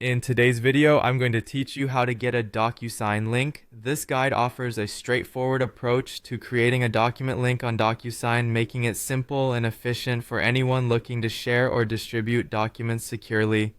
In today's video, I'm going to teach you how to get a DocuSign link. This guide offers a straightforward approach to creating a document link on DocuSign, making it simple and efficient for anyone looking to share or distribute documents securely.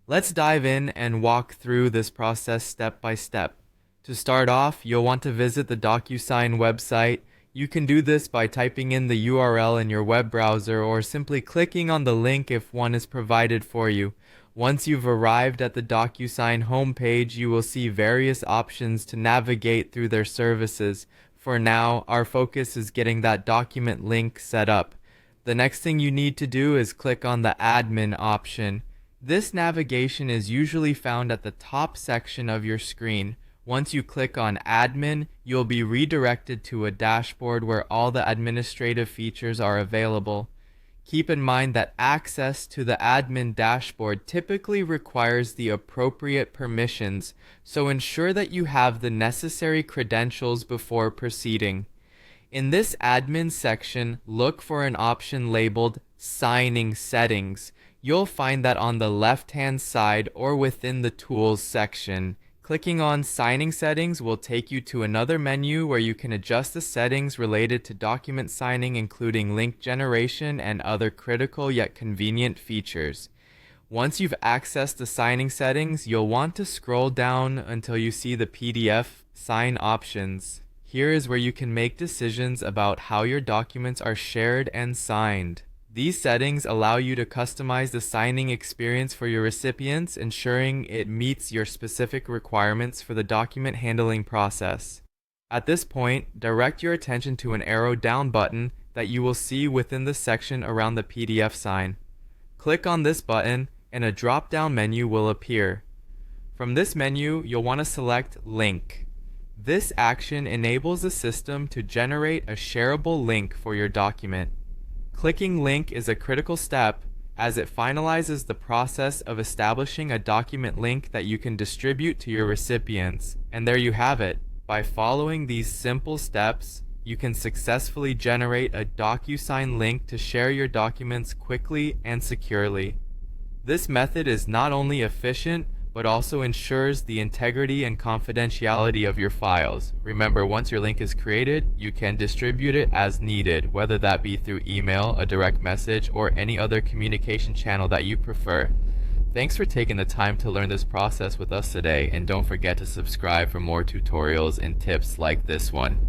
Let's dive in and walk through this process step by step. To start off, you'll want to visit the DocuSign website. You can do this by typing in the URL in your web browser or simply clicking on the link if one is provided for you. Once you've arrived at the DocuSign homepage, you will see various options to navigate through their services. For now, our focus is getting that document link set up. The next thing you need to do is click on the admin option. This navigation is usually found at the top section of your screen. Once you click on admin, you'll be redirected to a dashboard where all the administrative features are available. Keep in mind that access to the admin dashboard typically requires the appropriate permissions, so ensure that you have the necessary credentials before proceeding. In this admin section, look for an option labeled Signing Settings. You'll find that on the left-hand side or within the Tools section. Clicking on Signing Settings will take you to another menu where you can adjust the settings related to document signing, including link generation and other critical yet convenient features. Once you've accessed the signing settings, you'll want to scroll down until you see the PDF sign options. Here is where you can make decisions about how your documents are shared and signed. These settings allow you to customize the signing experience for your recipients, ensuring it meets your specific requirements for the document handling process. At this point, direct your attention to an arrow down button that you will see within the section around the PDF sign. Click on this button and a drop-down menu will appear. From this menu, you'll want to select Link. This action enables the system to generate a shareable link for your document. Clicking Link is a critical step as it finalizes the process of establishing a document link that you can distribute to your recipients. And there you have it. By following these simple steps, you can successfully generate a DocuSign link to share your documents quickly and securely. This method is not only efficient, but also ensures the integrity and confidentiality of your files. Remember, once your link is created, you can distribute it as needed, whether that be through email, a direct message, or any other communication channel that you prefer. Thanks for taking the time to learn this process with us today, and don't forget to subscribe for more tutorials and tips like this one.